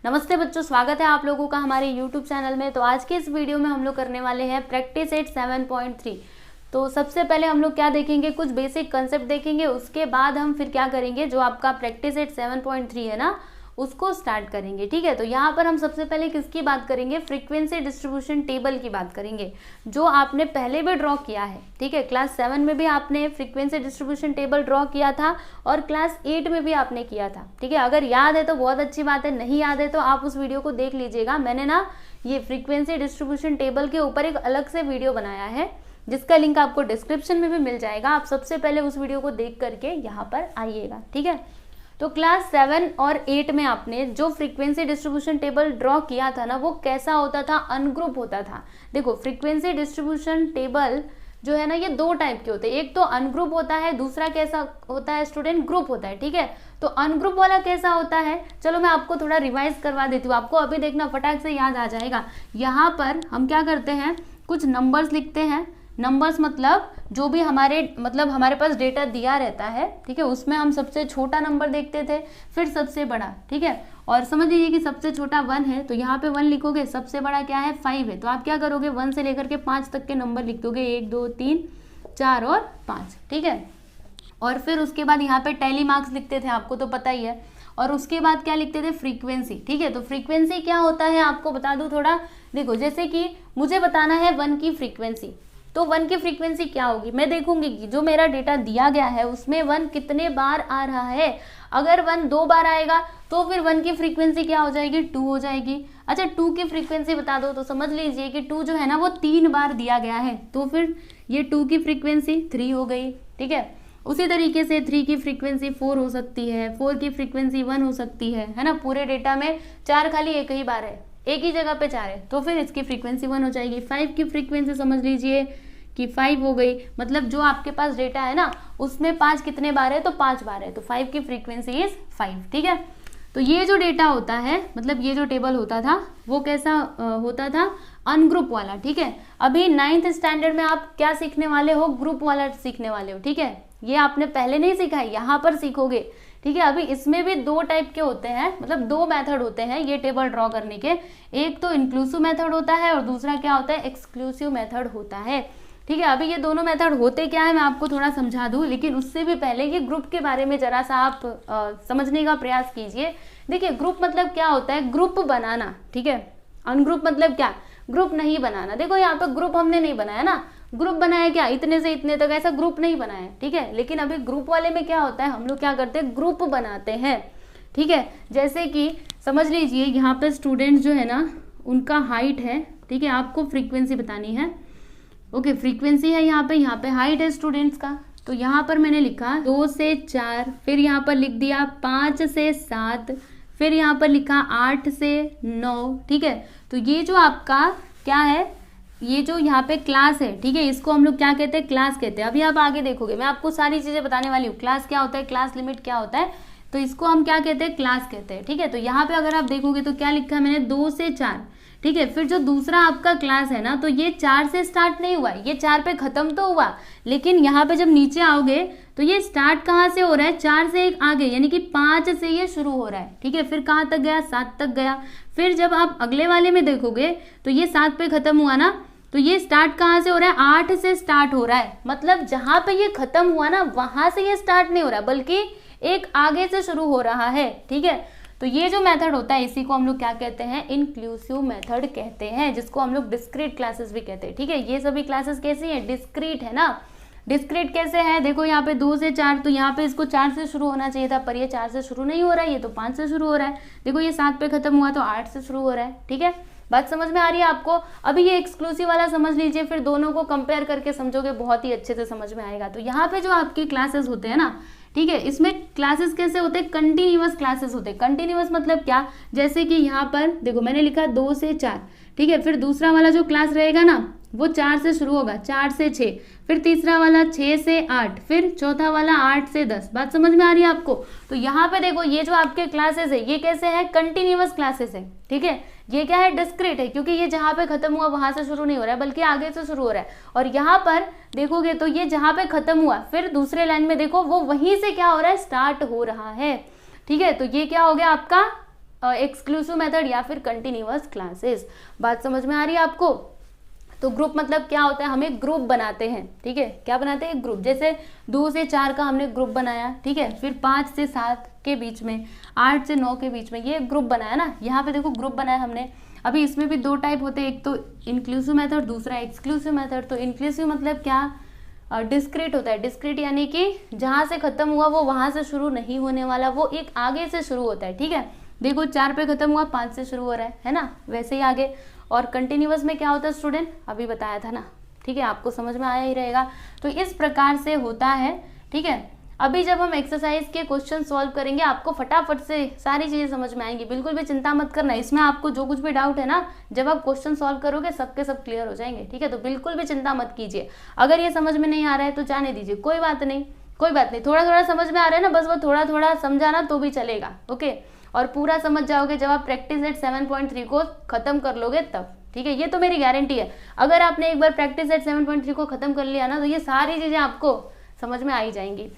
नमस्ते बच्चों, स्वागत है आप लोगों का हमारे YouTube चैनल में। तो आज के इस वीडियो में हम लोग करने वाले हैं प्रैक्टिस एट 7.3। तो सबसे पहले हम लोग क्या देखेंगे, कुछ बेसिक कंसेप्ट देखेंगे। उसके बाद हम फिर क्या करेंगे, जो आपका प्रैक्टिस एट 7.3 है ना, उसको स्टार्ट करेंगे। ठीक है, तो यहाँ पर हम सबसे पहले किसकी बात करेंगे, फ्रीक्वेंसी डिस्ट्रीब्यूशन टेबल की बात करेंगे, जो आपने पहले भी ड्रॉ किया है। ठीक है, क्लास 7 में भी आपने फ्रीक्वेंसी डिस्ट्रीब्यूशन टेबल ड्रॉ किया था और क्लास 8 में भी आपने किया था। ठीक है, अगर याद है तो बहुत अच्छी बात है, नहीं याद है तो आप उस वीडियो को देख लीजिएगा। मैंने ना ये फ्रीक्वेंसी डिस्ट्रीब्यूशन टेबल के ऊपर एक अलग से वीडियो बनाया है, जिसका लिंक आपको डिस्क्रिप्शन में भी मिल जाएगा। आप सबसे पहले उस वीडियो को देख करके यहाँ पर आइएगा। ठीक है, तो क्लास 7 और 8 में आपने जो फ्रीक्वेंसी डिस्ट्रीब्यूशन टेबल ड्रॉ किया था ना, वो कैसा होता था, अनग्रुप होता था। देखो, फ्रीक्वेंसी डिस्ट्रीब्यूशन टेबल जो है ना, ये दो टाइप के होते हैं। एक तो अनग्रुप होता है, दूसरा कैसा होता है स्टूडेंट, ग्रुप होता है। ठीक है, तो अनग्रुप वाला कैसा होता है, चलो मैं आपको थोड़ा रिवाइज करवा देती हूँ। आपको अभी देखना, फटाक से याद आ जाएगा। यहाँ पर हम क्या करते हैं, कुछ नंबर्स लिखते हैं। नंबर्स मतलब जो भी हमारे पास डेटा दिया रहता है, ठीक है, उसमें हम सबसे छोटा नंबर देखते थे, फिर सबसे बड़ा। ठीक है, और समझ लीजिए कि सबसे छोटा 1 है, तो यहाँ पे 1 लिखोगे। सबसे बड़ा क्या है, 5 है, तो आप क्या करोगे, 1 से लेकर के 5 तक के नंबर लिख दोगे, 1 2 3 4 और 5। ठीक है, और फिर उसके बाद यहाँ पे टैली मार्क्स लिखते थे, आपको तो पता ही है। और उसके बाद क्या लिखते थे, फ्रीक्वेंसी। ठीक है, तो फ्रीक्वेंसी क्या होता है आपको बता दूं थोड़ा। देखो, जैसे कि मुझे बताना है 1 की फ्रीक्वेंसी, तो 1 की फ्रीक्वेंसी क्या होगी, मैं देखूंगी कि जो मेरा डेटा दिया गया है उसमें 1 कितने बार आ रहा है। अगर 1 2 बार आएगा तो फिर 1 की फ्रीक्वेंसी क्या हो जाएगी, 2 हो जाएगी। अच्छा, 2 की फ्रीक्वेंसी बता दो, तो समझ लीजिए कि 2 जो है ना, वो 3 बार दिया गया है, तो फिर ये 2 की फ्रीक्वेंसी 3 हो गई। ठीक है, उसी तरीके से 3 की फ्रीक्वेंसी 4 हो सकती है, 4 की फ्रीक्वेंसी 1 हो सकती है ना। पूरे डेटा में 4 खाली एक ही बार है, एक ही जगह पे 4 है, तो फिर इसकी फ्रीक्वेंसी 1 हो जाएगी। 5 की फ्रीक्वेंसी समझ लीजिए कि 5 हो गई, मतलब जो आपके पास डेटा है ना, उसमें 5 कितने बार है, तो 5 बार है, तो 5 की फ्रीक्वेंसी इज 5। ठीक है, तो ये जो डेटा होता है, मतलब ये जो टेबल होता था, वो कैसा होता था, अनग्रुप वाला। ठीक है, अभी 9th स्टैंडर्ड में आप क्या सीखने वाले हो, ग्रुप वाला सीखने वाले हो। ठीक है, ये आपने पहले नहीं सीखा है, यहाँ पर सीखोगे। ठीक है, अभी इसमें भी 2 टाइप के होते हैं, मतलब 2 मेथड होते हैं ये टेबल ड्रॉ करने के। एक तो इंक्लूसिव मेथड होता है और दूसरा क्या होता है, एक्सक्लूसिव मेथड होता है। ठीक है, अभी ये दोनों मेथड होते क्या है मैं आपको थोड़ा समझा दूं, लेकिन उससे भी पहले ये ग्रुप के बारे में जरा सा आप समझने का प्रयास कीजिए। देखिए, ग्रुप मतलब क्या होता है, ग्रुप बनाना। ठीक है, अनग्रुप मतलब क्या, ग्रुप नहीं बनाना। देखो, यहाँ पे ग्रुप हमने नहीं बनाया ना, ग्रुप बनाया क्या, इतने से इतने तक, ऐसा ग्रुप नहीं बनाया। ठीक है, लेकिन अभी ग्रुप वाले में क्या होता है, हम लोग क्या करते हैं, ग्रुप बनाते हैं। ठीक है, जैसे कि समझ लीजिए यहाँ पे स्टूडेंट्स जो है ना, उनका हाइट है। ठीक है, आपको फ्रीक्वेंसी बतानी है। ओके, फ्रीक्वेंसी है यहाँ पे हाइट है स्टूडेंट्स का, तो यहाँ पर मैंने लिखा 2 से 4, फिर यहाँ पर लिख दिया 5 से 7, फिर यहाँ पर लिखा 8 से 9। ठीक है, तो ये जो आपका क्या है, ये जो यहाँ पे क्लास है, ठीक है, इसको हम लोग क्या कहते हैं, क्लास कहते हैं। अभी आप आगे देखोगे, मैं आपको सारी चीजें बताने वाली हूँ। क्लास क्या होता है, क्लास लिमिट क्या होता है, तो इसको हम क्या कहते हैं, क्लास कहते हैं। ठीक है, तो यहाँ पे अगर आप देखोगे तो क्या लिखा है मैंने, 2 से 4। ठीक है, फिर जो दूसरा आपका क्लास है ना, तो ये 4 से स्टार्ट नहीं हुआ, ये 4 पे खत्म तो हुआ, लेकिन यहाँ पे जब नीचे आओगे तो ये स्टार्ट कहाँ से हो रहा है, 4 से एक आगे, यानी कि 5 से ये शुरू हो रहा है। ठीक है, फिर कहाँ तक गया, 7 तक गया। फिर जब आप अगले वाले में देखोगे तो ये 7 पे खत्म हुआ ना, तो ये स्टार्ट कहाँ से हो रहा है, 8 से स्टार्ट हो रहा है। मतलब जहां पे ये खत्म हुआ ना, वहां से ये स्टार्ट नहीं हो रहा, बल्कि एक आगे से शुरू हो रहा है। ठीक है, तो ये जो मेथड होता है, इसी को हम लोग क्या कहते हैं, इंक्लूसिव मेथड कहते हैं, जिसको हम लोग डिस्क्रीट क्लासेस भी कहते हैं। ठीक है, ये सभी क्लासेस कैसी है, डिस्क्रीट है ना। डिस्क्रीट कैसे है, देखो यहाँ पे 2 से 4, तो यहाँ पे इसको 4 से शुरू होना चाहिए था, पर ये 4 से शुरू नहीं हो रहा है, ये तो 5 से शुरू हो रहा है। देखो, ये 7 पे खत्म हुआ तो 8 से शुरू हो रहा है। ठीक है, बात समझ में आ रही है आपको। अभी ये एक्सक्लूसिव वाला समझ लीजिए, फिर दोनों को कंपेयर करके समझोगे, बहुत ही अच्छे से समझ में आएगा। तो यहाँ पे जो आपकी क्लासेस होते हैं ना, ठीक है, इसमें क्लासेस कैसे होते हैं, कंटिन्यूअस क्लासेस होते हैं। कंटिन्यूअस मतलब क्या, जैसे कि यहाँ पर देखो मैंने लिखा 2 से 4। ठीक है, फिर दूसरा वाला जो क्लास रहेगा ना, वो 4 से शुरू होगा, 4 से 6, फिर तीसरा वाला 6 से 8, फिर चौथा वाला 8 से 10। बात समझ में आ रही है आपको। तो यहाँ पे देखो, ये जो आपके क्लासेस है, ये कैसे है, कंटिन्यूअस क्लासेस है। ठीक है, ये क्या है, डिस्क्रीट है, क्योंकि ये जहाँ पे खत्म हुआ वहां से शुरू नहीं हो रहा है, बल्कि आगे से शुरू हो रहा है। और यहाँ पर देखोगे तो ये जहाँ पे खत्म हुआ, फिर दूसरे लाइन में देखो, वो वहीं से क्या हो रहा है, स्टार्ट हो रहा है। ठीक है, तो ये क्या हो गया आपका एक्सक्लूसिव मेथड या फिर कंटिन्यूअस क्लासेस। बात समझ में आ रही है आपको? तो ग्रुप मतलब क्या होता है, हमें ग्रुप बनाते हैं, ठीक है, क्या बनाते हैं, ग्रुप। जैसे 2 से 4 का हमने ग्रुप बनाया, ठीक है, फिर 5 से 7 के बीच में, 8 से 9 के बीच में, ये ग्रुप बनाया ना। यहाँ पे देखो ग्रुप बनाया हमने। अभी इसमें भी 2 टाइप होते हैं, एक तो इंक्लूसिव मेथड, दूसरा एक्सक्लूसिव मेथड। तो इंक्लूसिव मतलब क्या, डिस्क्रीट होता है। डिस्क्रीट यानी कि जहाँ से खत्म हुआ वो वहाँ से शुरू नहीं होने वाला, वो एक आगे से शुरू होता है, ठीक है। देखो 4 पे खत्म हुआ, 5 से शुरू हो रहा है ना, वैसे ही आगे। और कंटिन्यूअस में क्या होता है स्टूडेंट, अभी बताया था ना, ठीक है, आपको समझ में आया ही रहेगा। तो इस प्रकार से होता है, ठीक है। अभी जब हम एक्सरसाइज के क्वेश्चन सॉल्व करेंगे आपको फटाफट से सारी चीजें समझ में आएंगी, बिल्कुल भी चिंता मत करना। इसमें आपको जो कुछ भी डाउट है ना, जब आप क्वेश्चन सॉल्व करोगे सबके सब क्लियर हो जाएंगे, ठीक है। तो बिल्कुल भी चिंता मत कीजिए। अगर ये समझ में नहीं आ रहा है तो जाने दीजिए, कोई बात नहीं, कोई बात नहीं। थोड़ा थोड़ा समझ में आ रहा है ना, बस वो थोड़ा थोड़ा समझाना तो भी चलेगा, ओके। और पूरा समझ जाओगे जब आप प्रैक्टिस एट 7.3 को खत्म कर लोगे तब, ठीक है। ये तो मेरी गारंटी है। अगर आपने एक बार प्रैक्टिस एट 7.3 को खत्म कर लिया ना, तो ये सारी चीजें आपको समझ में आ ही जाएंगी।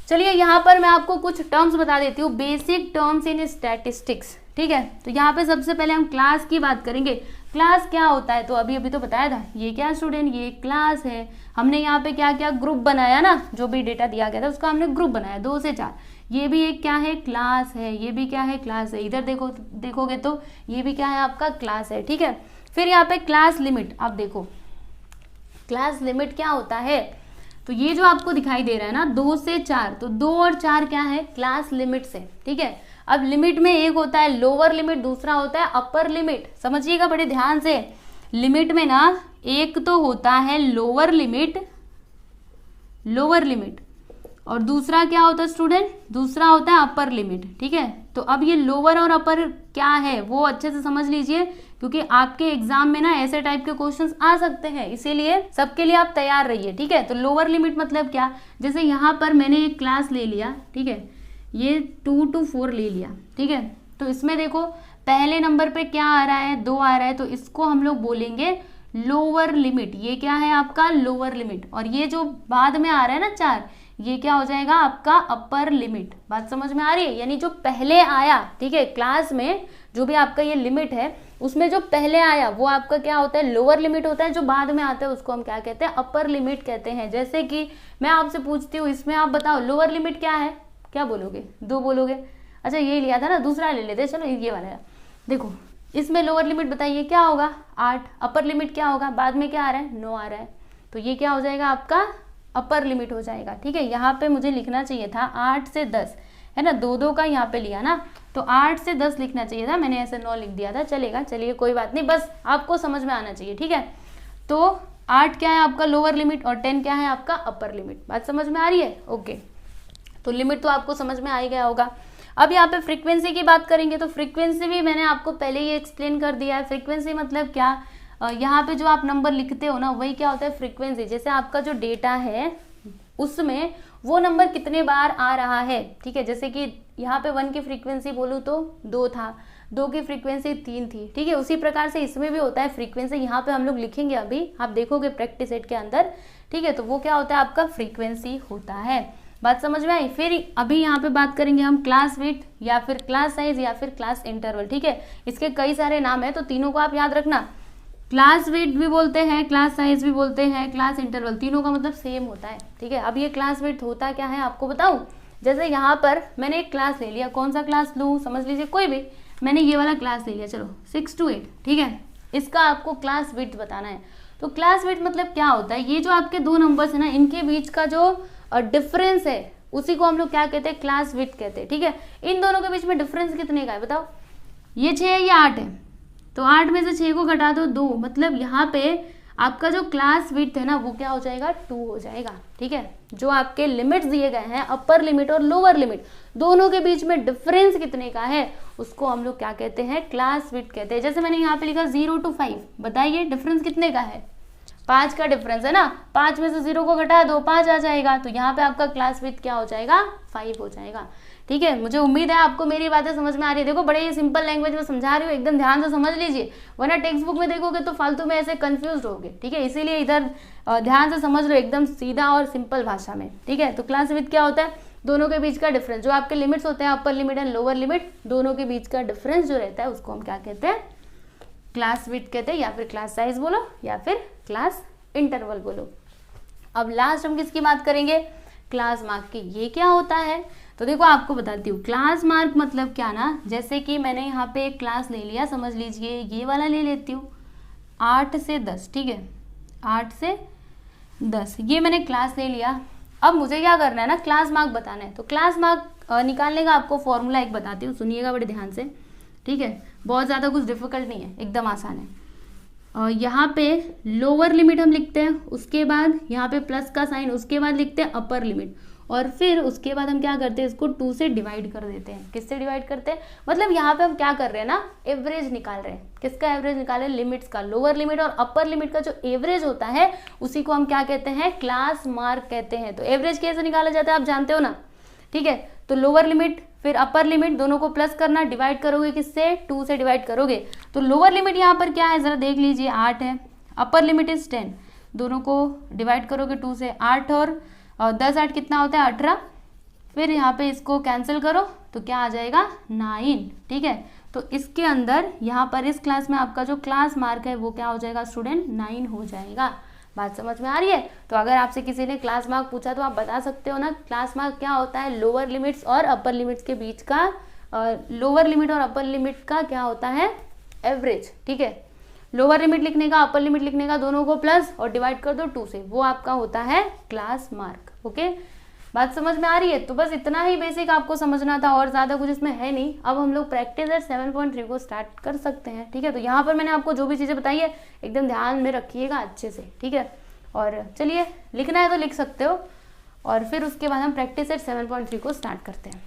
चलिए यहाँ पर मैं आपको कुछ टर्म्स बता देती हूँ, बेसिक टर्म्स इन स्टैटिस्टिक्स, ठीक है। तो यहाँ पे सबसे पहले हम क्लास की बात करेंगे। क्लास क्या होता है, तो अभी तो बताया था। ये क्या स्टूडेंट, ये क्लास है। हमने यहाँ पे क्या क्या ग्रुप बनाया ना, जो भी डेटा दिया गया था उसका हमने ग्रुप बनाया 2 से 4। ये भी एक क्या है, क्लास है। ये भी क्या है, क्लास है। इधर देखोगे तो ये भी क्या है, आपका क्लास है, ठीक है। फिर यहाँ पे क्लास लिमिट, आप देखो क्लास लिमिट क्या होता है। तो ये जो आपको दिखाई दे रहा है ना 2 से 4, तो 2 और 4 क्या है, क्लास लिमिट से, ठीक है। अब लिमिट में एक होता है लोअर लिमिट, दूसरा होता है अपर लिमिट। समझिएगा बड़े ध्यान से। लिमिट में ना एक तो होता है लोअर लिमिट, और दूसरा क्या होता है स्टूडेंट, दूसरा होता है अपर लिमिट, ठीक है। तो अब ये लोअर और अपर क्या है वो अच्छे से समझ लीजिए, क्योंकि आपके एग्जाम में ना ऐसे टाइप के क्वेश्चंस आ सकते हैं, इसीलिए सबके लिए आप तैयार रहिए, ठीक है। तो लोअर लिमिट मतलब क्या, जैसे यहाँ पर मैंने एक क्लास ले लिया, ठीक है, ये 2 to 4 ले लिया, ठीक है। तो इसमें देखो पहले नंबर पे क्या आ रहा है, 2 आ रहा है, तो इसको हम लोग बोलेंगे लोअर लिमिट। ये क्या है आपका लोअर लिमिट। और ये जो बाद में आ रहा है ना 4, ये क्या हो जाएगा आपका अपर लिमिट। बात समझ में आ रही है? यानी जो पहले आया, ठीक है, क्लास में जो भी आपका ये लिमिट है उसमें जो पहले आया वो आपका क्या होता है, लोअर लिमिट होता है। जो बाद में आता है उसको हम क्या कहते हैं, अपर लिमिट कहते हैं। जैसे कि मैं आपसे पूछती हूँ, इसमें आप बताओ लोअर लिमिट क्या है, क्या बोलोगे, 2 बोलोगे। अच्छा ये लिया था ना, दूसरा ले लेते, चलो ये वाला है। देखो इसमें लोअर लिमिट बताइए क्या होगा, 8। अपर लिमिट क्या होगा, बाद में क्या आ रहा है, 9 आ रहा है, तो ये क्या हो जाएगा आपका अपर लिमिट हो जाएगा, ठीक है। यहाँ पे मुझे लिखना चाहिए था 8 से 10, है ना, 2 का यहाँ पे लिया ना, तो 8 से 10 लिखना चाहिए था, मैंने ऐसे 9 लिख दिया था, चलेगा, चलिए कोई बात नहीं, बस आपको समझ में आना चाहिए, ठीक है। तो 8 क्या है आपका लोअर लिमिट और 10 क्या है आपका अपर लिमिट। बात समझ में आ रही है? ओके, तो लिमिट तो आपको समझ में आ ही गया होगा। अब यहाँ पे फ्रीक्वेंसी की बात करेंगे, तो फ्रीक्वेंसी भी मैंने आपको पहले ही एक्सप्लेन कर दिया है। फ्रीक्वेंसी मतलब क्या, यहाँ पे जो आप नंबर लिखते हो ना वही क्या होता है फ्रीक्वेंसी। जैसे आपका जो डेटा है उसमें वो नंबर कितने बार आ रहा है, ठीक है। जैसे कि यहाँ पे 1 की फ्रीक्वेंसी बोलूँ तो 2 था, 2 की फ्रीक्वेंसी 3 थी, ठीक है। उसी प्रकार से इसमें भी होता है फ्रीक्वेंसी। यहाँ पे हम लोग लिखेंगे, अभी आप देखोगे प्रैक्टिस सेट के अंदर, ठीक है। तो वो क्या होता है आपका फ्रीक्वेंसी होता है। बात समझ में आई? फिर अभी यहाँ पे बात करेंगे हम क्लास विड्थ या फिर क्लास साइज या फिर क्लास इंटरवल, ठीक है। इसके कई सारे नाम है, तो तीनों को आप याद रखना। क्लास विड्थ भी बोलते हैं, क्लास साइज भी बोलते हैं, क्लास इंटरवल, तीनों का मतलब सेम होता है, ठीक है। अब ये क्लास विड्थ होता क्या है आपको बताऊं। जैसे यहाँ पर मैंने एक क्लास ले लिया, कौन सा क्लास लूँ समझ लीजिए, कोई भी, मैंने ये वाला क्लास ले लिया, चलो 6 to 8, ठीक है। इसका आपको क्लास विड्थ बताना है। तो क्लास विड्थ मतलब क्या होता है, ये जो आपके 2 नंबर्स है ना इनके बीच का जो डिफरेंस है उसी को हम लोग क्या कहते हैं, क्लास विड्थ कहते हैं, ठीक है। इन दोनों के बीच में डिफरेंस कितने का है बताओ, ये 6 है, ये 8 है, तो 8 में से 6 को घटा दो 2, मतलब यहाँ पे आपका जो क्लास विड्थ है ना वो क्या हो जाएगा 2 हो जाएगा, ठीक है। जो आपके लिमिट्स दिए गए हैं अपर लिमिट और लोअर लिमिट दोनों के बीच में डिफरेंस कितने का है उसको हम लोग क्या कहते हैं, क्लास विड्थ कहते हैं। जैसे मैंने यहाँ पे लिखा 0 to 5, बताइए डिफरेंस कितने का है, 5 का डिफरेंस है ना, 5 में से 0 को घटा दो 5 आ जाएगा, तो यहाँ पे आपका क्लास विड्थ क्या हो जाएगा 5 हो जाएगा, ठीक है। मुझे उम्मीद है आपको मेरी बातें समझ में आ रही है। देखो बड़े ही सिंपल लैंग्वेज में समझा रही हूँ, एकदम ध्यान से समझ लीजिए, वरना टेक्स्ट बुक में देखोगे तो फालतू में ऐसे कंफ्यूज होगे, ठीक है। इसीलिए इधर ध्यान से समझ लो एकदम सीधा और सिंपल भाषा में, ठीक है। तो क्लास विड्थ क्या होता है, दोनों के बीच का डिफरेंस, जो आपके लिमिट्स होते हैं upper limit and lower limit, दोनों के बीच का डिफरेंस जो रहता है उसको हम क्या कहते हैं, क्लास विड्थ कहते हैं, या फिर क्लास साइज बोलो या फिर क्लास इंटरवल बोलो। अब लास्ट हम किसकी बात करेंगे, क्लास मार्क की। ये क्या होता है, तो देखो आपको बताती हूँ। क्लास मार्क मतलब क्या ना, जैसे कि मैंने यहाँ पे एक क्लास ले लिया, समझ लीजिए ये वाला ले लेती हूँ 8 से 10, ठीक है 8 से 10 ये मैंने क्लास ले लिया। अब मुझे क्या करना है ना, क्लास मार्क बताना है। तो क्लास मार्क निकालने का आपको फॉर्मूला एक बताती हूँ, सुनिएगा बड़े ध्यान से, ठीक है। बहुत ज़्यादा कुछ डिफिकल्ट नहीं है, एकदम आसान है। यहाँ पे लोअर लिमिट हम लिखते हैं, उसके बाद यहाँ पे प्लस का साइन, उसके बाद लिखते हैं अपर लिमिट, और फिर उसके बाद हम क्या करते हैं, इसको 2 से डिवाइड कर देते हैं। किससे डिवाइड करते हैं, मतलब यहाँ पे हम क्या कर रहे हैं ना, एवरेज निकाल रहे हैं। किसका एवरेज निकाल रहे हैं, लिमिट्स का। लोअर लिमिट और अपर लिमिट का जो एवरेज होता है उसी को हम क्या कहते हैं, क्लास मार्क कहते हैं। तो एवरेज कैसे निकाला जाता है आप जानते हो ना, ठीक है। तो लोअर लिमिट फिर अपर लिमिट दोनों को प्लस करना, डिवाइड करोगे किससे, 2 से डिवाइड करोगे। तो लोअर लिमिट यहाँ पर क्या है जरा देख लीजिए, 8 है, अपर लिमिट इज 10, दोनों को डिवाइड करोगे 2 से, 8 और 10 8 कितना होता है 18, फिर यहाँ पे इसको कैंसिल करो तो क्या आ जाएगा 9, ठीक है। तो इसके अंदर यहाँ पर इस क्लास में आपका जो क्लास मार्क है वो क्या हो जाएगा स्टूडेंट, 9 हो जाएगा। बात समझ में आ रही है। तो अगर आपसे किसी ने क्लास मार्क पूछा तो आप बता सकते हो ना, क्लास मार्क क्या होता है, लोअर लिमिट्स और अपर लिमिट्स के बीच का, लोअर लिमिट और अपर लिमिट का क्या होता है, एवरेज, ठीक है। लोअर लिमिट लिखने का अपर लिमिट लिखने का दोनों को प्लस और डिवाइड कर दो 2 से, वो आपका होता है क्लास मार्क। ओके, बात समझ में आ रही है। तो बस इतना ही बेसिक आपको समझना था, और ज़्यादा कुछ इसमें है नहीं। अब हम लोग प्रैक्टिस एट 7.3 को स्टार्ट कर सकते हैं, ठीक है। तो यहाँ पर मैंने आपको जो भी चीज़ें बताई है एकदम ध्यान में रखिएगा अच्छे से, ठीक है। और चलिए लिखना है तो लिख सकते हो, और फिर उसके बाद हम प्रैक्टिस एट 7.3 को स्टार्ट करते हैं।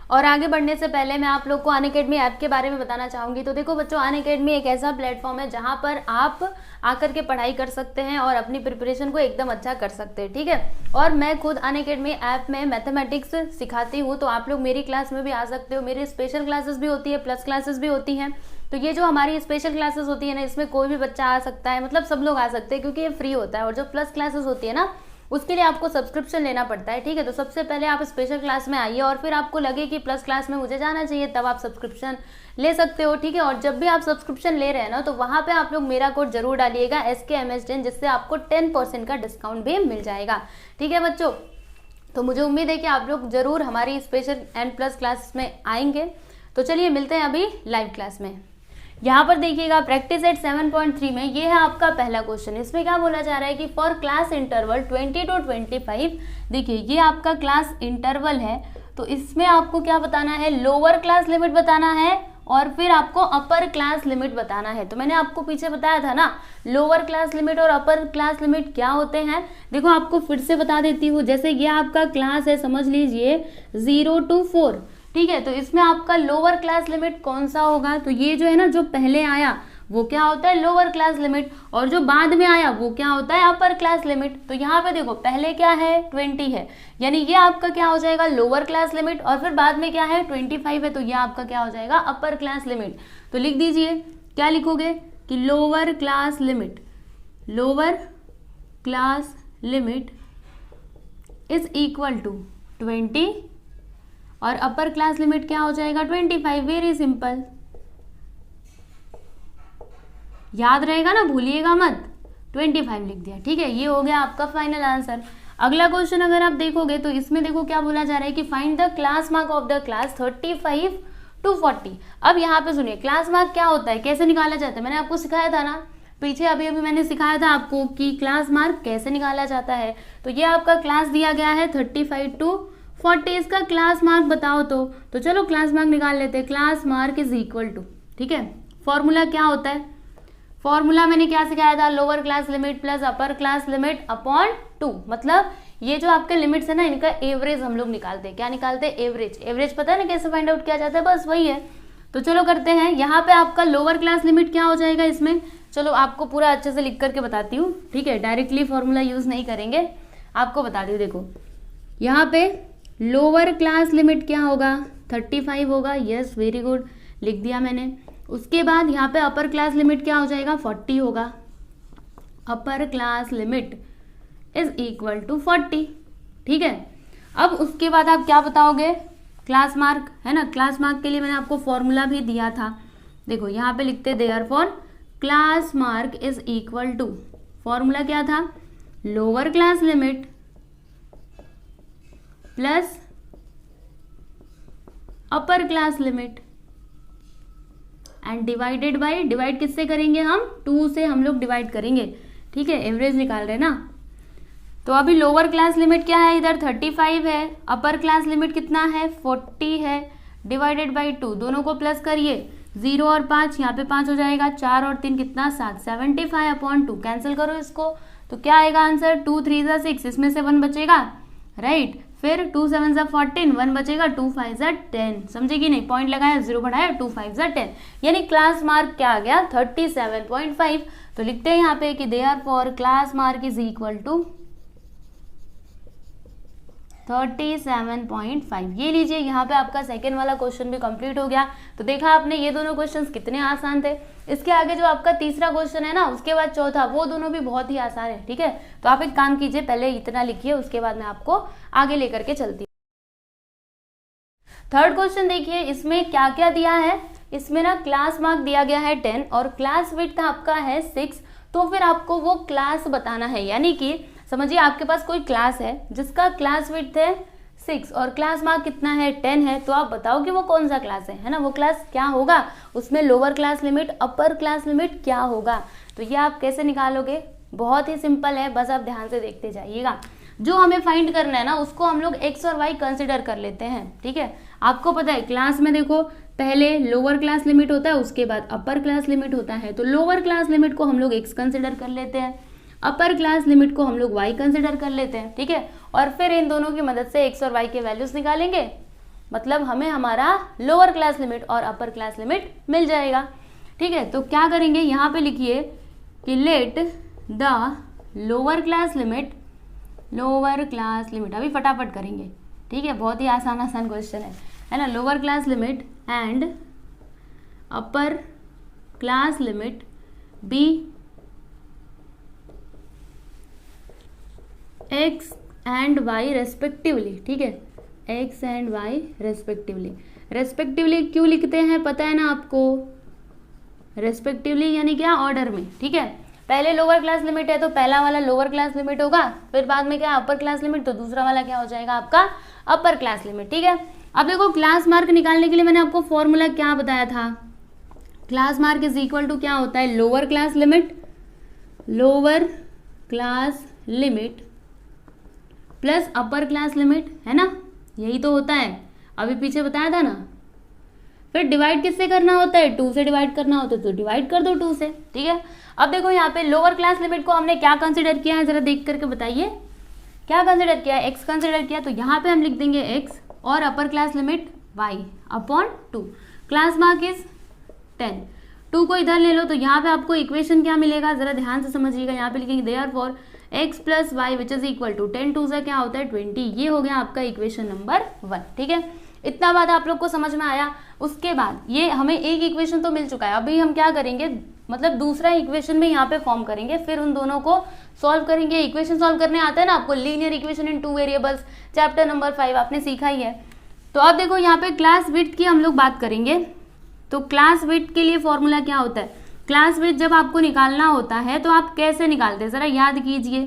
और आगे बढ़ने से पहले मैं आप लोग को अनअकैडमी ऐप के बारे में बताना चाहूँगी। तो देखो बच्चों, अनअकैडमी एक ऐसा प्लेटफॉर्म है जहाँ पर आप आकर के पढ़ाई कर सकते हैं और अपनी प्रिपरेशन को एकदम अच्छा कर सकते हैं, ठीक है। और मैं खुद अनअकैडमी ऐप में मैथमेटिक्स सिखाती हूँ, तो आप लोग मेरी क्लास में भी आ सकते हो। मेरी स्पेशल क्लासेस भी होती है, प्लस क्लासेस भी होती हैं। तो ये जो हमारी स्पेशल क्लासेस होती है ना, इसमें कोई भी बच्चा आ सकता है, मतलब सब लोग आ सकते हैं क्योंकि ये फ्री होता है। और जो प्लस क्लासेस होती है ना, उसके लिए आपको सब्सक्रिप्शन लेना पड़ता है, ठीक है। तो सबसे पहले आप स्पेशल क्लास में आइए, और फिर आपको लगे कि प्लस क्लास में मुझे जाना चाहिए, तब आप सब्सक्रिप्शन ले सकते हो, ठीक है। और जब भी आप सब्सक्रिप्शन ले रहे हैं ना, तो वहाँ पे आप लोग मेरा कोड जरूर डालिएगा SKMS10, जिससे आपको 10% का डिस्काउंट भी मिल जाएगा, ठीक है बच्चों। तो मुझे उम्मीद है कि आप लोग जरूर हमारी स्पेशल एंड प्लस क्लास में आएंगे। तो चलिए मिलते हैं अभी लाइव क्लास में। यहाँ पर देखिएगा प्रैक्टिस एट 7.3 में ये है आपका पहला क्वेश्चन। इसमें क्या बोला जा रहा है कि फॉर क्लास इंटरवल 20 to 25, देखिए ये आपका क्लास इंटरवल है। तो इसमें आपको क्या बताना है, लोअर क्लास लिमिट बताना है और फिर आपको अपर क्लास लिमिट बताना है। तो मैंने आपको पीछे बताया था ना, लोअर क्लास लिमिट और अपर क्लास लिमिट क्या होते हैं। देखो आपको फिर से बता देती हूँ। जैसे ये आपका क्लास है, समझ लीजिए 0 to 4, ठीक है। तो इसमें आपका लोअर क्लास लिमिट कौन सा होगा, तो ये जो है ना, जो पहले आया वो क्या होता है लोअर क्लास लिमिट, और जो बाद में आया वो क्या होता है अपर क्लास लिमिट। तो यहाँ पे देखो पहले क्या है 20 है, यानी ये आपका क्या हो जाएगा लोअर क्लास लिमिट, और फिर बाद में क्या है 25 है, तो ये आपका क्या हो जाएगा अपर क्लास लिमिट। तो लिख दीजिए, क्या लिखोगे कि lower class limit, lower class limit is equal to 20 और अपर क्लास लिमिट क्या हो जाएगा 25। वेरी सिंपल, याद रहेगा ना, भूलिएगा मत, 25 लिख दिया, ठीक है। ये हो गया आपका फाइनल आंसर। अगला क्वेश्चन अगर आप देखोगे तो इसमें देखो क्या बोला जा रहा है कि find the class mark of the class 35 to 40। अब यहाँ पे सुनिए, क्लास मार्क क्या होता है, कैसे निकाला जाता है, मैंने आपको सिखाया था ना पीछे, अभी मैंने सिखाया था आपको कि क्लास मार्क कैसे निकाला जाता है। तो ये आपका क्लास दिया गया है 35 to 40, इसका क्लास मार्क बताओ। तो चलो क्लास मार्क निकाल लेते हैं। Class mark is equal to, ठीक है, फॉर्मूला क्या होता है, फॉर्मूला मैंने क्या सिखाया था, lower class limit plus upper class limit upon 2। मतलब ये जो आपके लिमिट्स है ना, इनका एवरेज हम लोग निकालते हैं। क्या निकालते हैं, एवरेज। एवरेज पता है ना कैसे फाइंड आउट किया जाता है, बस वही है। तो चलो करते हैं। यहाँ पे आपका लोअर क्लास लिमिट क्या हो जाएगा इसमें, चलो आपको पूरा अच्छे से लिख करके बताती हूँ, ठीक है। डायरेक्टली फॉर्मूला यूज नहीं करेंगे, आपको बता दी हूँ। देखो यहाँ पे लोअर क्लास लिमिट क्या होगा 35 होगा, यस वेरी गुड, लिख दिया मैंने। उसके बाद यहाँ पे अपर क्लास लिमिट क्या हो जाएगा 40 होगा। Upper class limit is equal to 40, ठीक है। अब उसके बाद आप क्या बताओगे, क्लास मार्क है ना। क्लास मार्क के लिए मैंने आपको फॉर्मूला भी दिया था, देखो यहाँ पे लिखते therefore class mark is equal to, formula क्या था, lower class limit plus upper class limit and divided by, divide किससे करेंगे हम, 2 से हम लोग डिवाइड करेंगे, ठीक है, एवरेज निकाल रहे हैं ना। तो अभी लोअर क्लास लिमिट क्या है, इधर 35 है, अपर क्लास लिमिट कितना है 40 है, डिवाइडेड बाई 2, दोनों को प्लस करिए, 0 और 5, यहाँ पे 5 हो जाएगा, 4 और 3 कितना 7, 75/2, कैंसिल करो इसको, तो क्या आएगा आंसर, 2 3 = 6, इसमें से 1 बचेगा, राइट। फिर 2 7 = 14, 1 बचेगा, 2 5 = 10, समझे कि नहीं, पॉइंट लगाया, 0 बढ़ाया, 2 5 = 10, यानी क्लास मार्क क्या आ गया 37.5। तो लिखते हैं यहाँ पे कि therefore class mark is equal to 37.5। ये लीजिए, यहाँ पे आपका सेकेंड वाला क्वेश्चन भी कंप्लीट हो गया। तो देखा आपने ये दोनों क्वेश्चंस कितने आसान थे। इसके आगे जो आपका तीसरा क्वेश्चन है ना, उसके बाद चौथा, वो दोनों भी बहुत ही आसान है, ठीक है। तो आप एक काम कीजिए, पहले इतना लिखिए, उसके बाद मैं आपको आगे लेकर के चलती हूँ। थर्ड क्वेश्चन देखिए, इसमें क्या क्या दिया है, इसमें ना क्लास मार्क दिया गया है 10 और क्लास विड्थ आपका है 6। तो फिर आपको वो क्लास बताना है, यानी कि समझिए आपके पास कोई क्लास है जिसका क्लास विड्थ है 6 और क्लास मार्क कितना है 10 है, तो आप बताओ कि वो कौन सा क्लास है ना, वो क्लास क्या होगा, उसमें lower class limit upper class limit क्या होगा। तो ये आप कैसे निकालोगे, बहुत ही सिंपल है, बस आप ध्यान से देखते जाइएगा। जो हमें फाइंड करना है ना, उसको हम लोग एक्स और वाई कंसिडर कर लेते हैं, ठीक है। आपको पता है क्लास में देखो पहले लोअर क्लास लिमिट होता है, उसके बाद अपर क्लास लिमिट होता है। तो लोअर क्लास लिमिट को हम लोग एक्स कंसिडर कर लेते हैं, अपर क्लास लिमिट को हम लोग y कंसिडर कर लेते हैं, ठीक है। और फिर इन दोनों की मदद से x और y के वैल्यूज निकालेंगे, मतलब हमें हमारा लोअर क्लास लिमिट और अपर क्लास लिमिट मिल जाएगा, ठीक है। तो क्या करेंगे, यहाँ पे लिखिए कि let the lower class limit, अभी फटाफट करेंगे, ठीक है, बहुत ही आसान क्वेश्चन है ना। Lower class limit and upper class limit be x and y respectively, ठीक है, एक्स एंड वाई रेस्पेक्टिवली क्यों लिखते हैं पता है ना आपको, रेस्पेक्टिवली यानी क्या, ऑर्डर में, ठीक है। पहले लोअर क्लास लिमिट है तो पहला वाला लोअर क्लास लिमिट होगा, फिर बाद में क्या अपर क्लास लिमिट, तो दूसरा वाला क्या हो जाएगा आपका अपर क्लास लिमिट, ठीक है। अब देखो क्लास मार्क निकालने के लिए मैंने आपको फॉर्मूला क्या बताया था, class mark is equal to क्या होता है, lower class limit plus upper class limit, है ना, यही तो होता है, अभी पीछे बताया था ना। फिर डिवाइड किससे करना होता है, 2 से डिवाइड करना होता है, तो डिवाइड कर दो 2 से, ठीक है। अब देखो यहाँ पे लोअर क्लास लिमिट को हमने क्या कंसिडर किया है, जरा देख करके बताइए, क्या कंसिडर किया है, एक्स कंसिडर किया, तो यहाँ पे हम लिख देंगे एक्स और अपर class limit y/2, class mark is 10, 2 को इधर ले लो, तो यहाँ पे आपको इक्वेशन क्या मिलेगा, जरा ध्यान से समझिएगा। यहाँ पे लिखेंगे therefore x + y which is equal to 10 2 से क्या होता है 20, ये हो गया आपका इक्वेशन नंबर 1, ठीक है। इतना बात आप लोग को समझ में आया। उसके बाद ये हमें एक इक्वेशन तो मिल चुका है, अभी हम क्या करेंगे, मतलब दूसरा इक्वेशन में यहाँ पे फॉर्म करेंगे, फिर उन दोनों को सॉल्व करेंगे। इक्वेशन सॉल्व करने आता है ना आपको, linear equation in 2 variables, chapter number 5 आपने सीखा ही है। तो अब देखो यहाँ पे क्लास विड्थ की हम लोग बात करेंगे। तो क्लास विड्थ के लिए फॉर्मूला क्या होता है, क्लास विड्थ जब आपको निकालना होता है तो आप कैसे निकालते हैं, जरा याद कीजिए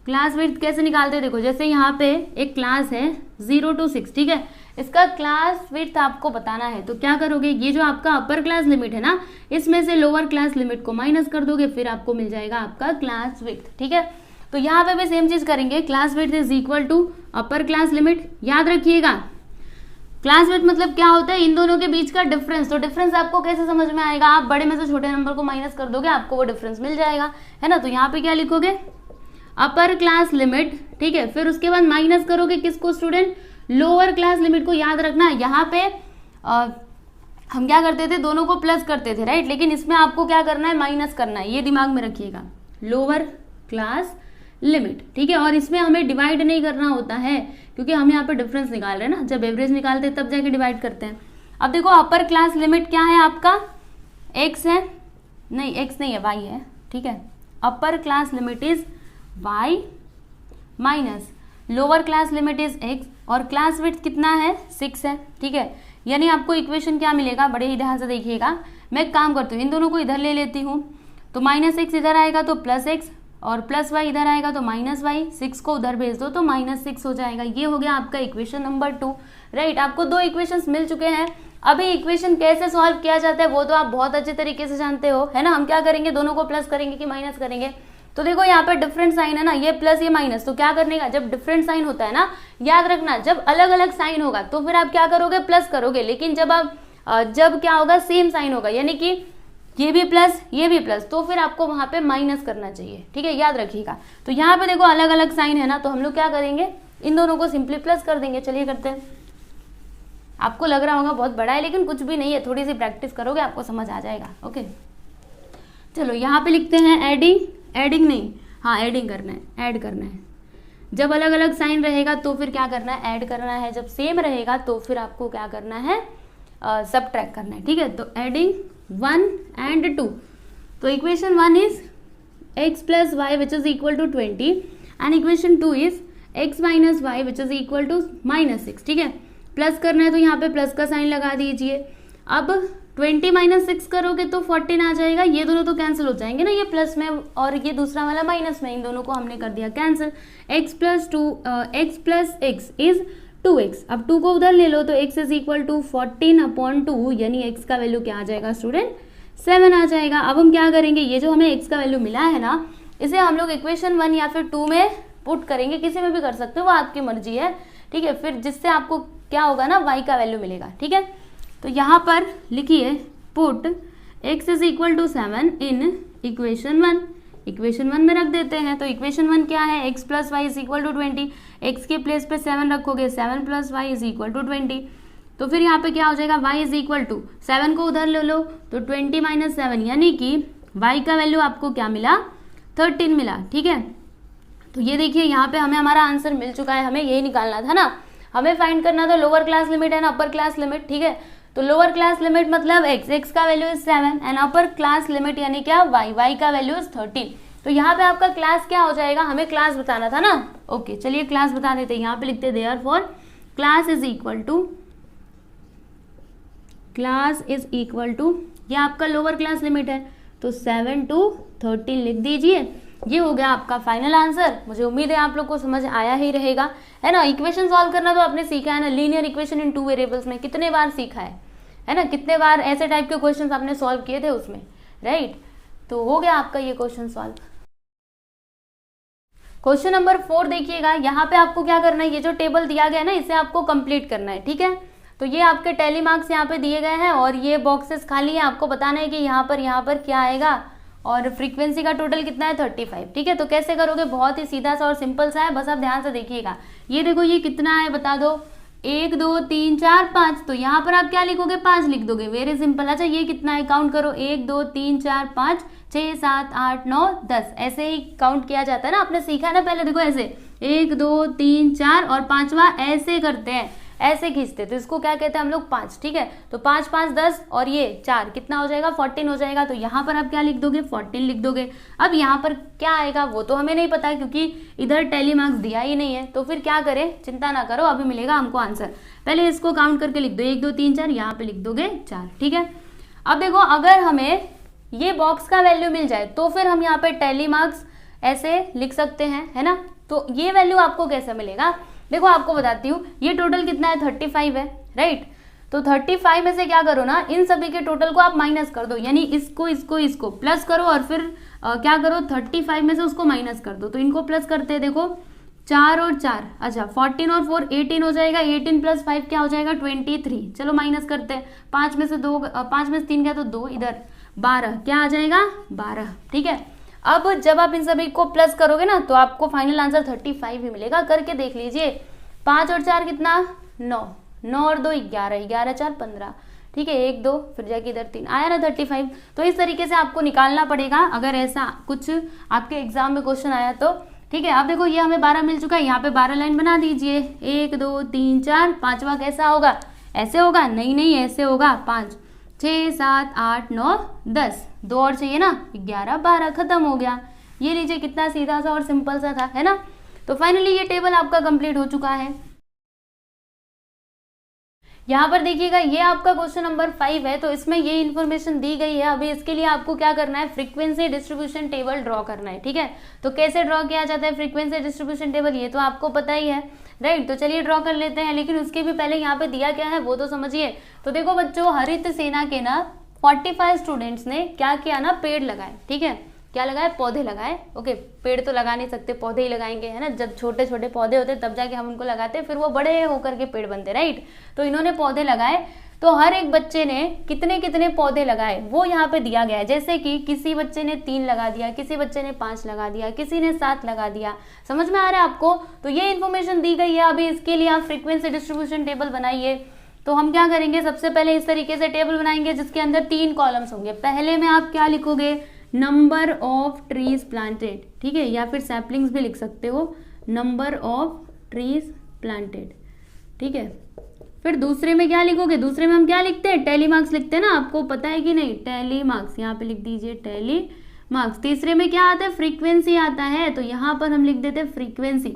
क्लास विड्थ कैसे निकालते हैं। देखो जैसे यहाँ पे एक क्लास है 0 to 6, ठीक है, इसका क्लास विड्थ आपको बताना है, तो क्या करोगे, ये जो आपका अपर क्लास लिमिट है ना, इसमें से लोअर क्लास लिमिट को माइनस कर दोगे, फिर आपको मिल जाएगा आपका क्लास विड्थ, ठीक है। तो यहाँ पे भी सेम चीज करेंगे, class width is equal to upper class limit, याद रखिएगा क्लास विड्थ मतलब क्या होता है, इन दोनों के बीच का डिफरेंस। तो डिफरेंस आपको कैसे समझ में आएगा, आप बड़े में से छोटे नंबर को माइनस कर दोगे, आपको वो डिफरेंस मिल जाएगा, है ना। तो यहाँ पे क्या लिखोगे, अपर क्लास लिमिट, ठीक है, फिर उसके बाद माइनस करोगे किसको स्टूडेंट, लोअर क्लास लिमिट को। याद रखना यहाँ पे हम क्या करते थे, दोनों को प्लस करते थे, राइट, लेकिन इसमें आपको क्या करना है, माइनस करना है, ये दिमाग में रखिएगा, लोअर क्लास लिमिट, ठीक है। और इसमें हमें डिवाइड नहीं करना होता है, क्योंकि हम यहाँ पे डिफरेंस निकाल रहे हैं ना, जब एवरेज निकालते हैं तब जाके डिवाइड करते हैं। अब देखो अपर क्लास लिमिट क्या है आपका, एक्स है, नहीं एक्स नहीं है, वाई है, ठीक है। अपर class limit is y minus lower class limit is x और क्लास विड्थ कितना है 6 है, ठीक है। यानी आपको इक्वेशन क्या मिलेगा, बड़े ही ध्यान से देखिएगा। मैं एक काम करती हूँ, इन दोनों को इधर ले लेती हूँ, तो -x इधर आएगा तो +x और +y इधर आएगा तो -y, 6 को उधर भेज दो तो -6 हो जाएगा। ये हो गया आपका इक्वेशन नंबर 2, राइट। आपको 2 इक्वेशंस मिल चुके हैं। अभी इक्वेशन कैसे सॉल्व किया जाता है वो तो आप बहुत अच्छे तरीके से जानते हो, है ना। हम क्या करेंगे, दोनों को प्लस करेंगे कि माइनस करेंगे। तो देखो यहाँ पे डिफरेंट साइन है ना, ये प्लस ये माइनस, तो क्या करने का, जब डिफरेंट साइन होता है ना, याद रखना जब अलग अलग साइन होगा तो फिर आप क्या करोगे, प्लस करोगे। लेकिन जब क्या होगा, सेम साइन होगा, यानी कि ये भी प्लस ये भी प्लस, तो फिर आपको वहां पे माइनस करना चाहिए, ठीक है, याद रखिएगा। तो यहाँ पे देखो अलग अलग साइन है ना, तो हम लोग क्या करेंगे, इन दोनों को सिंपली प्लस कर देंगे। चलिए करते हैं। आपको लग रहा होगा बहुत बड़ा है, लेकिन कुछ भी नहीं है, थोड़ी सी प्रैक्टिस करोगे आपको समझ आ जाएगा। ओके चलो यहाँ पे लिखते हैं एडिंग नहीं, हाँ एडिंग करना है, ऐड करना है। जब अलग अलग साइन रहेगा तो फिर क्या करना है, ऐड करना है। जब सेम रहेगा तो फिर आपको क्या करना है, सबट्रैक्ट करना है, ठीक है। तो एडिंग 1 and 2, तो equation 1 is x plus y which is equal to 20 and equation 2 is x minus y which is equal to -6, ठीक है। प्लस करना है तो यहाँ पे प्लस का साइन लगा दीजिए। अब 20 - 6 करोगे तो 14 आ जाएगा, ये दोनों तो कैंसिल हो जाएंगे ना, ये प्लस में और ये दूसरा वाला माइनस में, इन दोनों को हमने कर दिया cancel. x plus x is 2x, अब 2 को उधर ले लो तो x इज इक्वल टू 14/2, यानी x का वैल्यू क्या आ जाएगा स्टूडेंट, 7 आ जाएगा। अब हम क्या करेंगे, ये जो हमें x का वैल्यू मिला है ना, इसे हम लोग इक्वेशन 1 या फिर 2 में पुट करेंगे, किसी में भी कर सकते हो, वो आपकी मर्जी है, ठीक है। फिर जिससे आपको क्या होगा ना, y का वैल्यू मिलेगा, ठीक है। तो यहाँ पर लिखिए put x is equal to 7 in equation 1, equation 1 में रख देते हैं। तो इक्वेशन 1 क्या है, x plus y is equal to 20, x के प्लेस पे 7 रखोगे, 7 plus y is equal to 20। तो फिर यहाँ पे क्या हो जाएगा, y इज इक्वल टू 7 को उधर ले लो तो 20 - 7, यानी कि y का वैल्यू आपको क्या मिला, 13 मिला, ठीक है। तो ये देखिए यहाँ पे हमें हमारा आंसर मिल चुका है, हमें यही निकालना था ना, हमें फाइंड करना था lower class limit and upper class limit, ठीक है। तो लोअर क्लास लिमिट मतलब x का value is 7 and upper class limit यानी क्या, y का वैल्यू इज 13। तो यहाँ पे आपका क्लास क्या हो जाएगा, हमें क्लास बताना था ना। ओके चलिए क्लास बता देते हैं, यहाँ पे लिखते therefore class is equal to ये आपका लोअर क्लास लिमिट है, तो 7 to 13 लिख दीजिए। ये हो गया आपका फाइनल आंसर। मुझे उम्मीद है आप लोग को समझ आया ही रहेगा, है ना। इक्वेशन सॉल्व करना तो आपने सीखा है ना, लीनियर इक्वेशन इन 2 वेरिएबल्स में कितने बार सीखा है ना, कितने बार ऐसे टाइप के क्वेश्चंस आपने सॉल्व किए थे उसमें, राइट। तो हो गया आपका ये क्वेश्चन सॉल्व। क्वेश्चन नंबर 4 देखिएगा, यहाँ पे आपको क्या करना है, ये जो टेबल दिया गया है ना, इसे आपको कंप्लीट करना है, ठीक है। तो ये आपके टैली मार्क्स यहाँ पे दिए गए हैं और ये बॉक्सेस खाली है, आपको बताना है कि यहाँ पर क्या आएगा और फ्रीक्वेंसी का टोटल कितना है 35, ठीक है। तो कैसे करोगे, बहुत ही सीधा सा और सिंपल सा है, बस आप ध्यान से देखिएगा। ये देखो ये कितना है बता दो, 1 2 3 4 5, तो यहाँ पर आप क्या लिखोगे, 5 लिख दोगे, वेरी सिंपल। अच्छा ये कितना है, काउंट करो, 1 2 3 4 5 6 7 8 9 10, ऐसे ही काउंट किया जाता है ना, आपने सीखा है ना पहले। देखो ऐसे 1 2 3 4 और 5वां ऐसे करते हैं, ऐसे खींचते, तो इसको क्या कहते हैं हम लोग 5, ठीक है। तो 5 5 10 और ये 4 कितना हो जाएगा, 14 हो जाएगा। तो यहाँ पर आप क्या लिख दोगे, 14 लिख दोगे। अब यहाँ पर क्या आएगा वो तो हमें नहीं पता है, क्योंकि इधर टैली मार्क्स दिया ही नहीं है। तो फिर क्या करें, चिंता ना करो, अभी मिलेगा हमको आंसर। पहले इसको काउंट करके लिख दो, 1 2 3 4, यहाँ पे लिख दोगे 4, ठीक है। अब देखो अगर हमें ये बॉक्स का वैल्यू मिल जाए तो फिर हम यहाँ पे टैली मार्क्स ऐसे लिख सकते हैं, है ना। तो ये वैल्यू आपको कैसे मिलेगा, देखो आपको बताती हूँ, ये टोटल कितना है 35 है, राइट। तो 35 में से क्या करो ना, इन सभी के टोटल को आप माइनस कर दो, यानी इसको प्लस करो और फिर क्या करो 35 में से उसको माइनस कर दो। तो इनको प्लस करते हैं, देखो 4 और 4, अच्छा 14 और 4 18 हो जाएगा, 18 + 5 क्या हो जाएगा 23। चलो माइनस करते हैं, 5 में से 3 गया तो 2, इधर 12 क्या आ जाएगा 12, ठीक है। अब जब आप इन सभी को प्लस करोगे ना तो आपको फाइनल आंसर 35 ही मिलेगा। करके देख लीजिए, 5 और 4 कितना 9, 9 और 2 11, 11 4 15, ठीक है। 1 2 फिर जाके इधर 3 आया ना 35। तो इस तरीके से आपको निकालना पड़ेगा अगर ऐसा कुछ आपके एग्जाम में क्वेश्चन आया तो, ठीक है। अब देखो ये हमें 12 मिल चुका है, यहाँ पे 12 लाइन बना दीजिए, 1 2 3 4, 5वां कैसा होगा, ऐसे होगा, नहीं ऐसे होगा, 5 6 7 8 9 10, 2 और चाहिए ना 11 12, खत्म हो गया। ये लीजिए कितना सीधा सा और सिंपल सा था, है ना। तो फाइनली ये टेबल आपका कंप्लीट हो चुका है। यहाँ पर देखिएगा ये आपका क्वेश्चन नंबर 5 है, तो इसमें ये इन्फॉर्मेशन दी गई है। अभी इसके लिए आपको क्या करना है, फ्रीक्वेंसी डिस्ट्रीब्यूशन टेबल ड्रॉ करना है, ठीक है। तो कैसे ड्रॉ किया जाता है फ्रीक्वेंसी डिस्ट्रीब्यूशन टेबल, ये तो आपको पता ही है, राइट। तो चलिए ड्रॉ कर लेते हैं, लेकिन उसके भी पहले यहाँ पे दिया क्या है वो तो समझिए। तो देखो बच्चों, हरित सेना के ना 45 स्टूडेंट्स ने क्या किया ना, पेड़ लगाए, ठीक है। क्या लगाए, पौधे लगाए, ओके। पेड़ तो लगा नहीं सकते, पौधे ही लगाएंगे, है ना। जब छोटे छोटे पौधे होते तब जाके हम उनको लगाते हैं, फिर वो बड़े होकर के पेड़ बनते, राइट। तो इन्होंने पौधे लगाए, तो हर एक बच्चे ने कितने कितने पौधे लगाए वो यहाँ पे दिया गया है। जैसे कि किसी बच्चे ने 3 लगा दिया, किसी बच्चे ने 5 लगा दिया, किसी ने 7 लगा दिया। समझ में आ रहा है आपको? तो ये इन्फॉर्मेशन दी गई है। अभी इसके लिए आप फ्रीक्वेंसी डिस्ट्रीब्यूशन टेबल बनाइए। तो हम क्या करेंगे, सबसे पहले इस तरीके से टेबल बनाएंगे जिसके अंदर 3 कॉलम्स होंगे। पहले में आप क्या लिखोगे, नंबर ऑफ ट्रीज प्लांटेड, ठीक है, या फिर सैपलिंग्स भी लिख सकते हो, नंबर ऑफ ट्रीज प्लांटेड, ठीक है। फिर दूसरे में क्या लिखोगे, दूसरे में हम क्या लिखते हैं, टेली मार्क्स लिखते हैं ना, आपको पता है कि नहीं, टेली मार्क्स, यहाँ पे लिख दीजिए टेली मार्क्स। तीसरे में क्या आता है, फ्रीक्वेंसी आता है, तो यहाँ पर हम लिख देते हैं फ्रीक्वेंसी।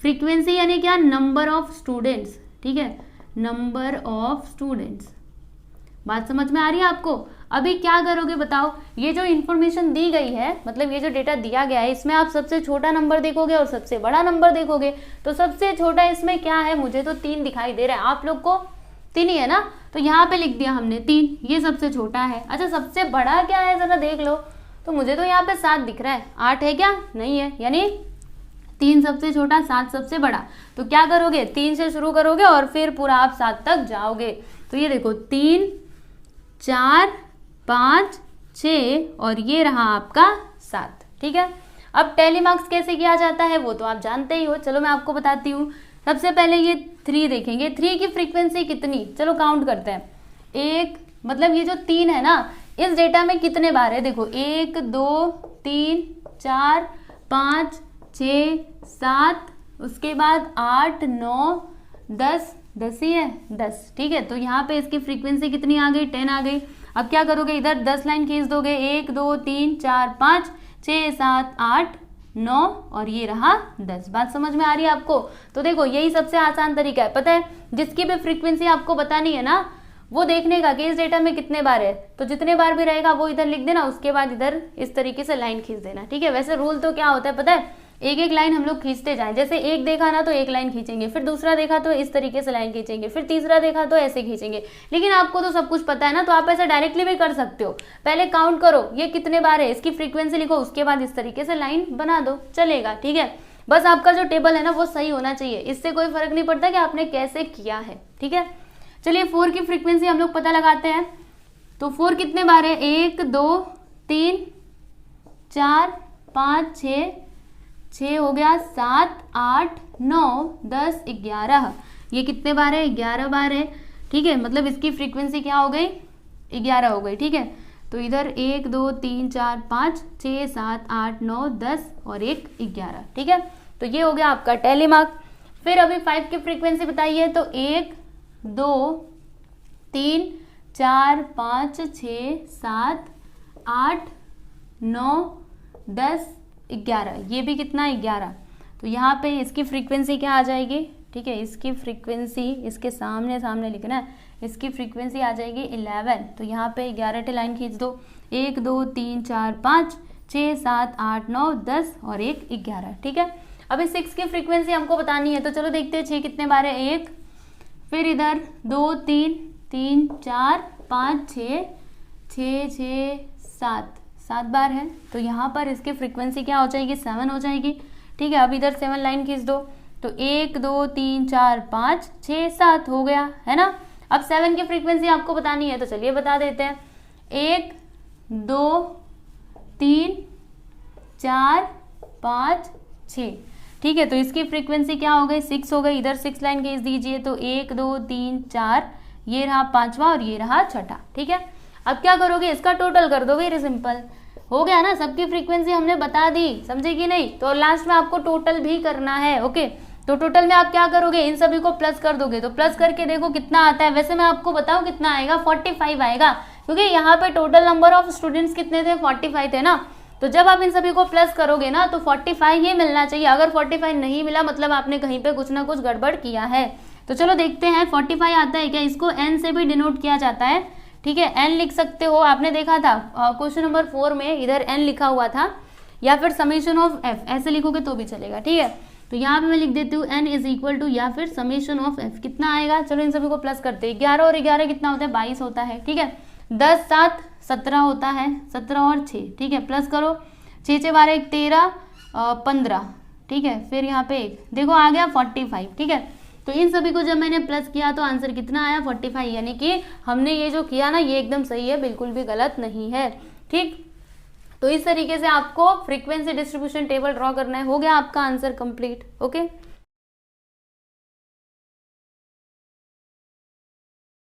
फ्रीक्वेंसी यानी क्या, नंबर ऑफ स्टूडेंट्स, ठीक है, नंबर ऑफ स्टूडेंट्स। बात समझ में आ रही है आपको? अभी क्या करोगे बताओ, ये जो इन्फॉर्मेशन दी गई है, मतलब ये जो डेटा दिया गया है, इसमें आप सबसे छोटा नंबर देखोगे और सबसे बड़ा नंबर देखोगे। तो सबसे छोटा इसमें क्या है, मुझे तो 3 दिखाई दे रहा है, आप लोग को 3 ही है ना, तो यहाँ पे लिख दिया हमने 3, ये सबसे छोटा है। अच्छा सबसे बड़ा क्या है जरा देख लो, तो मुझे तो यहाँ पे 7 दिख रहा है, 8 है क्या, नहीं है, यानी 3 सबसे छोटा, 7 सबसे बड़ा। तो क्या करोगे, 3 से शुरू करोगे और फिर पूरा आप 7 तक जाओगे। तो ये देखो 3 4 5 6 और ये रहा आपका 7, ठीक है। अब टेली मार्क्स कैसे किया जाता है वो तो आप जानते ही हो, चलो मैं आपको बताती हूँ। सबसे पहले ये 3 देखेंगे, 3 की फ्रीक्वेंसी कितनी, चलो काउंट करते हैं। 1 मतलब ये जो 3 है ना, इस डेटा में कितने बार है, देखो 1 2 3 4 5 6 7, उसके बाद 8 9 10, 10 ही है, 10, ठीक है। तो यहाँ पे इसकी फ्रीक्वेंसी कितनी आ गई, 10 आ गई। अब क्या करोगे, इधर 10 लाइन खींच दोगे, 1 2 3 4 5 6 7 8 9 और ये रहा 10। बात समझ में आ रही है आपको? तो देखो यही सबसे आसान तरीका है, पता है, जिसकी भी फ्रीक्वेंसी आपको बतानी है ना, वो देखने का कि इस डेटा में कितने बार है, तो जितने बार भी रहेगा वो इधर लिख देना, उसके बाद इधर इस तरीके से लाइन खींच देना, ठीक है। वैसे रूल तो क्या होता है पता है, एक एक लाइन हम लोग खींचते जाएं। जैसे 1 देखा ना तो 1 लाइन खींचेंगे, फिर दूसरा देखा तो इस तरीके से लाइन खींचेंगे, फिर तीसरा देखा तो ऐसे खींचेंगे। लेकिन आपको तो सब कुछ पता है ना, तो आप ऐसा डायरेक्टली भी कर सकते हो। पहले काउंट करो ये कितने बार है, इसकी फ्रीक्वेंसी लिखो, उसके बाद इस तरीके से लाइन बना दो, चलेगा, ठीक है। बस आपका जो टेबल है ना वो सही होना चाहिए, इससे कोई फर्क नहीं पड़ता कि आपने कैसे किया है, ठीक है। चलिए 4 की फ्रीक्वेंसी हम लोग पता लगाते हैं। तो 4 कितने बार है, 1 2 3 4 5 6 हो गया, 7 8 9 10 11, ये कितने बार है, 11 बार है, ठीक है। मतलब इसकी फ्रीक्वेंसी क्या हो गई, 11 हो गई, ठीक है। तो इधर 1 2 3 4 5 6 7 8 9 10 और 1 11, ठीक है। तो ये हो गया आपका टेली मार्क। फिर अभी 5 की फ्रीक्वेंसी बताइए। तो 1 2 3 4 5 6 7 8 9 10 11, ये भी कितना, 11। तो यहाँ पे इसकी फ्रीक्वेंसी क्या आ जाएगी, ठीक है, इसकी फ्रीक्वेंसी इसके सामने सामने लिखना है, इसकी फ्रीक्वेंसी आ जाएगी 11। तो यहाँ पे 11 टे लाइन खींच दो, 1 2 3 4 5 6 7 8 9 10 और 1 11, ठीक है। अभी 6 की फ्रीक्वेंसी हमको बतानी है, तो चलो देखते हैं 6 कितने बार है, 1, फिर इधर 2 3 3 4 5 6 6 7 बार है। तो यहाँ पर इसकी फ्रीक्वेंसी क्या हो जाएगी, 7 हो जाएगी, ठीक है। अब इधर 7 लाइन खींच दो, तो 1 2 3 4 5 6 7 हो गया, है ना। अब 7 की फ्रीक्वेंसी आपको बतानी है, तो चलिए बता देते हैं। 1 2 3 4 5 6, ठीक है। तो इसकी फ्रीक्वेंसी क्या हो गई, 6 हो गई। इधर 6 लाइन खींच दीजिए, तो 1 2 3 4, ये रहा 5वां और ये रहा 6ठा, ठीक है। अब क्या करोगे, इसका टोटल कर दो, वेरी सिंपल, हो गया ना। सबकी फ्रीक्वेंसी हमने बता दी, समझे कि नहीं। तो लास्ट में आपको टोटल भी करना है, ओके। तो टोटल में आप क्या करोगे, इन सभी को प्लस कर दोगे, तो प्लस करके देखो कितना आता है। वैसे मैं आपको बताऊं कितना आएगा, 45 आएगा, क्योंकि यहाँ पे टोटल नंबर ऑफ स्टूडेंट्स कितने थे, 45 थे ना। तो जब आप इन सभी को प्लस करोगे ना तो 45 ही मिलना चाहिए। अगर 45 नहीं मिला मतलब आपने कहीं पे कुछ ना कुछ गड़बड़ किया है। तो चलो देखते हैं 45 आता है क्या। इसको n से भी डिनोट किया जाता है, ठीक है, n लिख सकते हो। आपने देखा था क्वेश्चन नंबर 4 में इधर n लिखा हुआ था, या फिर समेशन ऑफ f ऐसे लिखोगे तो भी चलेगा, ठीक है। तो यहाँ पे मैं लिख देती हूँ n इज इक्वल टू या फिर समेशन ऑफ f कितना आएगा। चलो इन सभी को प्लस करते हैं। 11 और 11 कितना होता है, 22 होता है, ठीक है। 10 7 17 होता है, 17 और 6, ठीक है, प्लस करो। 6 6 12 1 13 15, ठीक है, फिर यहाँ पे 1, देखो आ गया 45, ठीक है। तो इन सभी को जब मैंने प्लस किया तो आंसर कितना आया 45, यानी कि हमने ये जो किया ना ये एकदम सही है, बिल्कुल भी गलत नहीं है, ठीक। तो इस तरीके से आपको फ्रीक्वेंसी डिस्ट्रीब्यूशन टेबल ड्रॉ करना है। हो गया आपका आंसर कंप्लीट, ओके।